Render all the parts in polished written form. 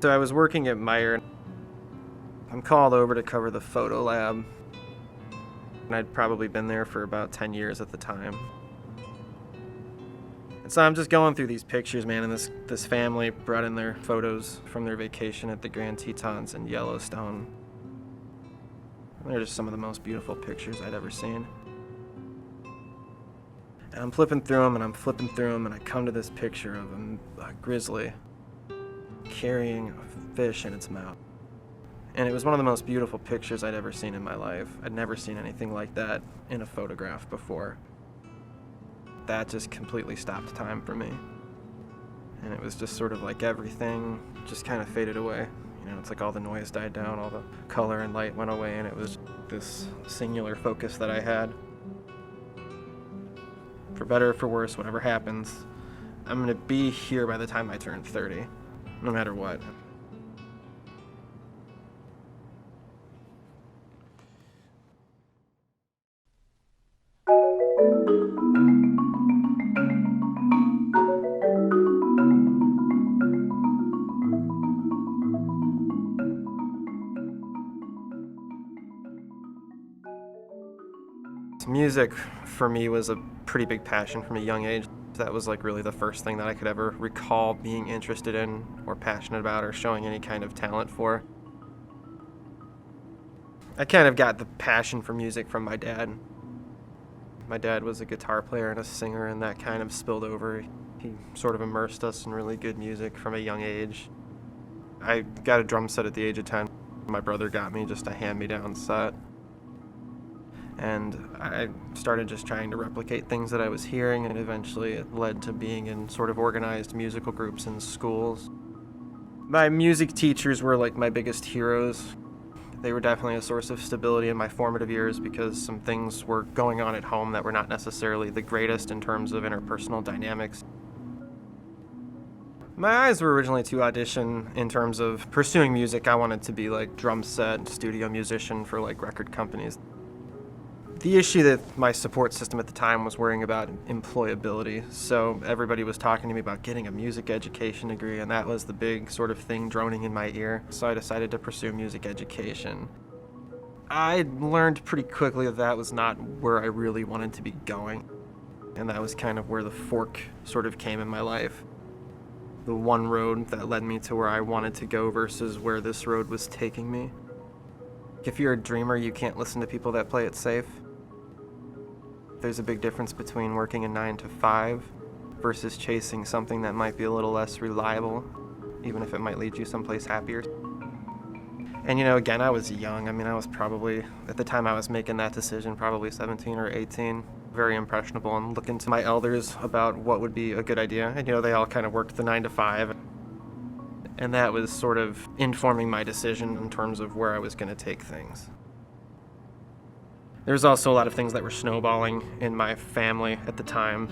So I was working at Meyer. I'm called over to cover the photo lab. And I'd probably been there for about 10 years at the time. And so I'm just going through these pictures, man, and this family brought in their photos from their vacation at the Grand Tetons in Yellowstone. They're just some of the most beautiful pictures I'd ever seen. And I'm flipping through them, and I come to this picture of a grizzly carrying a fish in its mouth. And it was one of the most beautiful pictures I'd ever seen in my life. I'd never seen anything like that in a photograph before. That just completely stopped time for me. And it was just sort of like everything just kind of faded away. You know, it's like all the noise died down, all the color and light went away, and it was this singular focus that I had. For better or for worse, whatever happens, I'm gonna be here by the time I turn 30, no matter what. Music for me was a pretty big passion from a young age. That was like really the first thing that I could ever recall being interested in or passionate about or showing any kind of talent for. I kind of got the passion for music from my dad. My dad was a guitar player and a singer, and that kind of spilled over. He sort of immersed us in really good music from a young age. I got a drum set at the age of 10. My brother got me just a hand-me-down set. And I started just trying to replicate things that I was hearing, and eventually it led to being in sort of organized musical groups in schools. My music teachers were like my biggest heroes. They were definitely a source of stability in my formative years because some things were going on at home that were not necessarily the greatest in terms of interpersonal dynamics. My eyes were originally to audition in terms of pursuing music. I wanted to be like drum set, studio musician for like record companies. The issue that my support system at the time was worrying about employability, so everybody was talking to me about getting a music education degree, and that was the big sort of thing droning in my ear, so I decided to pursue music education. I learned pretty quickly that that was not where I really wanted to be going, and that was kind of where the fork sort of came in my life. The one road that led me to where I wanted to go versus where this road was taking me. If you're a dreamer, you can't listen to people that play it safe. There's a big difference between working a 9 to 5 versus chasing something that might be a little less reliable, even if it might lead you someplace happier. And you know, again, I was young. I mean, I was probably, at the time I was making that decision, probably 17 or 18, very impressionable, and looking to my elders about what would be a good idea. And you know, they all kind of worked the 9 to 5. And that was sort of informing my decision in terms of where I was going to take things. There's also a lot of things that were snowballing in my family at the time.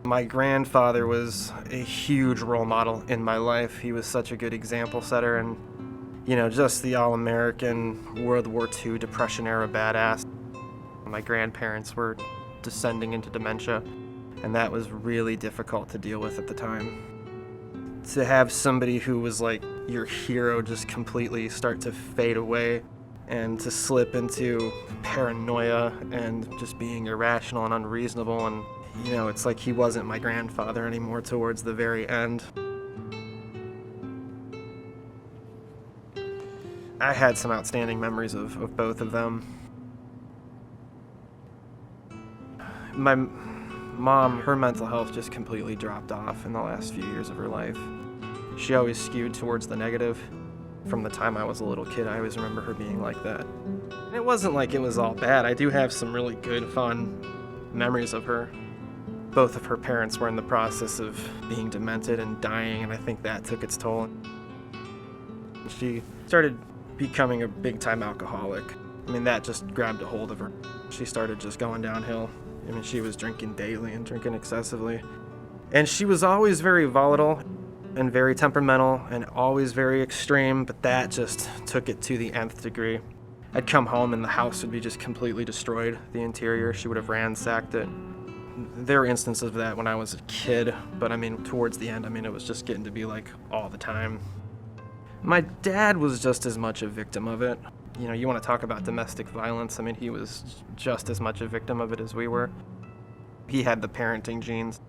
My grandfather was a huge role model in my life. He was such a good example setter and, you know, just the all-American World War II Depression-era badass. My grandparents were descending into dementia, and that was really difficult to deal with at the time. To have somebody who was like your hero just completely start to fade away and to slip into paranoia and just being irrational and unreasonable, and you know, it's like he wasn't my grandfather anymore towards the very end. I had some outstanding memories of both of them. My mom, her mental health just completely dropped off in the last few years of her life. She always skewed towards the negative. From the time I was a little kid, I always remember her being like that. And it wasn't like it was all bad. I do have some really good, fun memories of her. Both of her parents were in the process of being demented and dying, and I think that took its toll. She started becoming a big-time alcoholic. I mean, that just grabbed a hold of her. She started just going downhill. I mean, she was drinking daily and drinking excessively. And she was always very volatile and very temperamental and always very extreme, but that just took it to the nth degree. I'd come home and the house would be just completely destroyed, the interior. She would have ransacked it. There were instances of that when I was a kid, but I mean, towards the end, I mean, it was just getting to be like all the time. My dad was just as much a victim of it. You know, you want to talk about domestic violence. I mean, he was just as much a victim of it as we were. He had the parenting genes.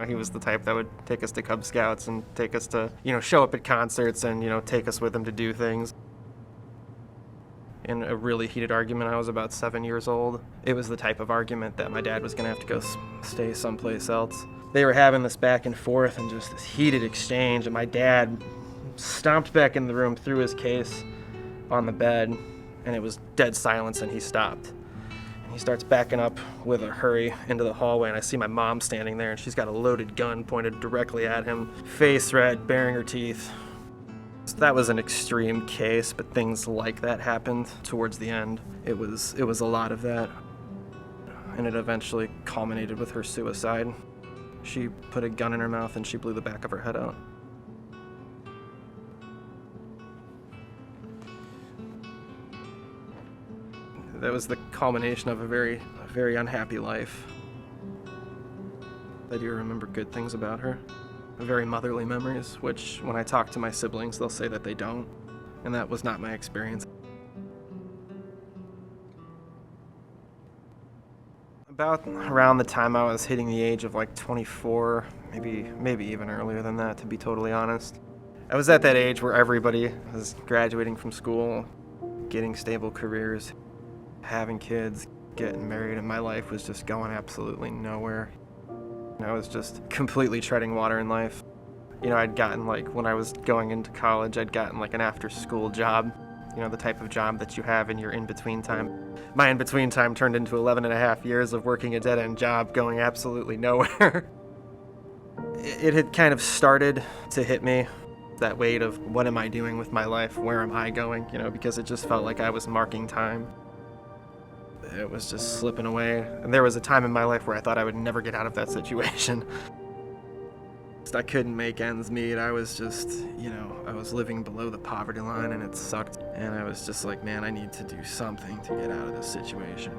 He was the type that would take us to Cub Scouts and take us to, show up at concerts and, take us with him to do things. In a really heated argument, I was about 7 years old. It was the type of argument that my dad was going to have to go stay someplace else. They were having this back and forth and just this heated exchange, and my dad stomped back in the room, threw his case on the bed, and it was dead silence, and he stopped. He starts backing up with a hurry into the hallway, and I see my mom standing there, and she's got a loaded gun pointed directly at him, face red, baring her teeth. So that was an extreme case, but things like that happened towards the end. It was a lot of that, and it eventually culminated with her suicide. She put a gun in her mouth, and she blew the back of her head out. That was the culmination of a very unhappy life. I do remember good things about her. Very motherly memories, which when I talk to my siblings, they'll say that they don't. And that was not my experience. About around the time I was hitting the age of like 24, maybe even earlier than that, to be totally honest. I was at that age where everybody was graduating from school, getting stable careers, having kids, getting married, and my life was just going absolutely nowhere. I was just completely treading water in life. I'd gotten, when I was going into college, I'd gotten an after-school job, the type of job that you have in your in-between time. My in-between time turned into 11 and a half years of working a dead-end job, going absolutely nowhere. It had kind of started to hit me, that weight of what am I doing with my life, where am I going, because it just felt like I was marking time. It was just slipping away. And there was a time in my life where I thought I would never get out of that situation. I couldn't make ends meet. I was just, I was living below the poverty line, and it sucked. And I was just like, man, I need to do something to get out of this situation.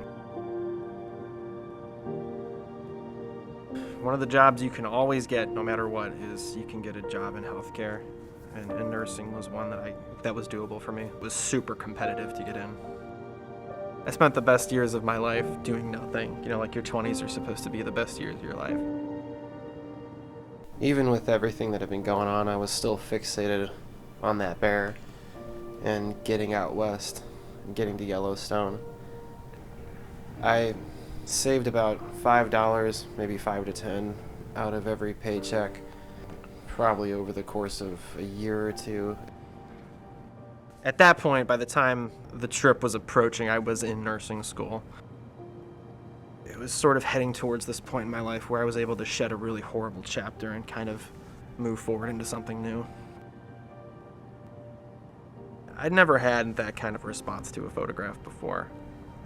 One of the jobs you can always get, no matter what, is you can get a job in healthcare. And nursing was one that was doable for me. It was super competitive to get in. I spent the best years of my life doing nothing. Your 20s are supposed to be the best years of your life. Even with everything that had been going on, I was still fixated on that bear and getting out west and getting to Yellowstone. I saved about $5, maybe $5 to $10 out of every paycheck, probably over the course of a year or two. At that point, by the time the trip was approaching, I was in nursing school. It was sort of heading towards this point in my life where I was able to shed a really horrible chapter and kind of move forward into something new. I'd never had that kind of response to a photograph before.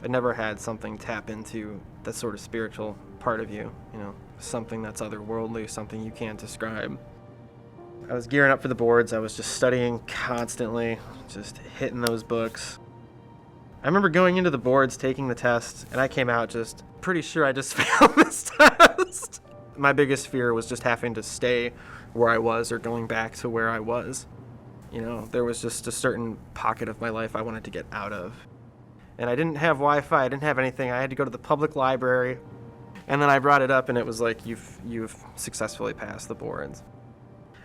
I'd never had something tap into that sort of spiritual part of you, something that's otherworldly, something you can't describe. I was gearing up for the boards. I was just studying constantly, just hitting those books. I remember going into the boards, taking the test, and I came out just pretty sure I just failed this test. My biggest fear was just having to stay where I was or going back to where I was. There was just a certain pocket of my life I wanted to get out of. And I didn't have Wi-Fi, I didn't have anything. I had to go to the public library. And then I brought it up, and it was like, you've successfully passed the boards.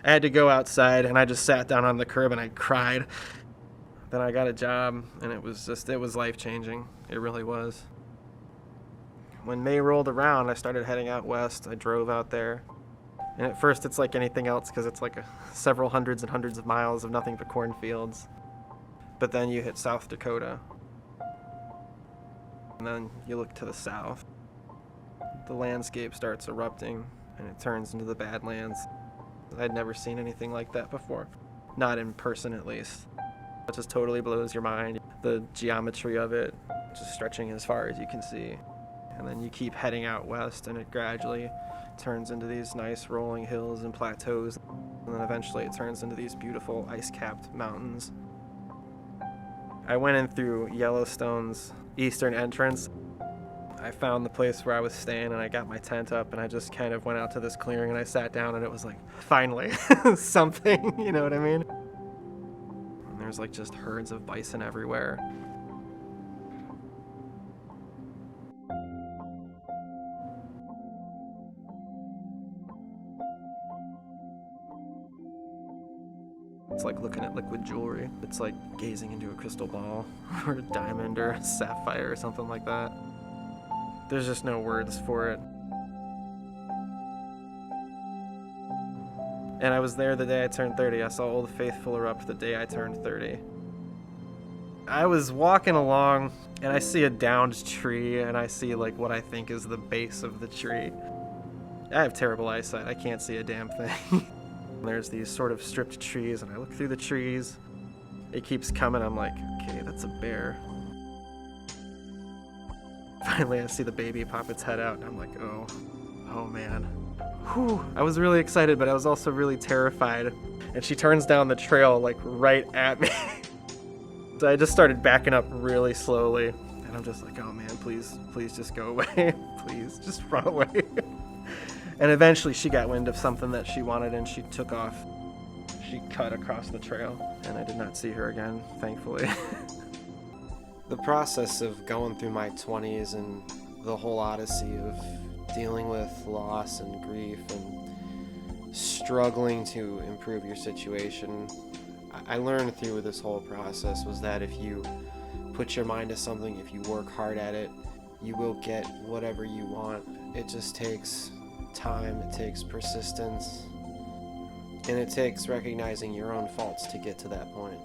I had to go outside, and I just sat down on the curb and I cried. Then I got a job, and it was life-changing. It really was. When May rolled around, I started heading out west. I drove out there. And at first, it's like anything else, because it's like several hundreds and hundreds of miles of nothing but cornfields. But then you hit South Dakota. And then you look to the south. The landscape starts erupting, and it turns into the Badlands. I'd never seen anything like that before. Not in person, at least. It just totally blows your mind. The geometry of it, just stretching as far as you can see. And then you keep heading out west, and it gradually turns into these nice rolling hills and plateaus. And then eventually it turns into these beautiful ice-capped mountains. I went in through Yellowstone's eastern entrance. I found the place where I was staying, and I got my tent up, and I just kind of went out to this clearing, and I sat down, and it was like, finally, something, you know what I mean? there's like just herds of bison everywhere. It's like looking at liquid jewelry. It's like gazing into a crystal ball or a diamond or a sapphire or something like that. There's just no words for it. And I was there the day I turned 30. I saw Old Faithful erupt the day I turned 30. I was walking along and I see a downed tree and I see like what I think is the base of the tree. I have terrible eyesight. I can't see a damn thing. There's these sort of stripped trees and I look through the trees. It keeps coming. I'm like, okay, that's a bear. Finally, I see the baby pop its head out and I'm like, oh man. Whew. I was really excited, but I was also really terrified. And she turns down the trail like right at me. So I just started backing up really slowly. And I'm just like, oh man, please just go away. Please, just run away. And eventually she got wind of something that she wanted and she took off. She cut across the trail and I did not see her again, thankfully. The process of going through my 20s and the whole odyssey of dealing with loss and grief and struggling to improve your situation, I learned through this whole process was that if you put your mind to something, if you work hard at it, you will get whatever you want. It just takes time, it takes persistence, and it takes recognizing your own faults to get to that point.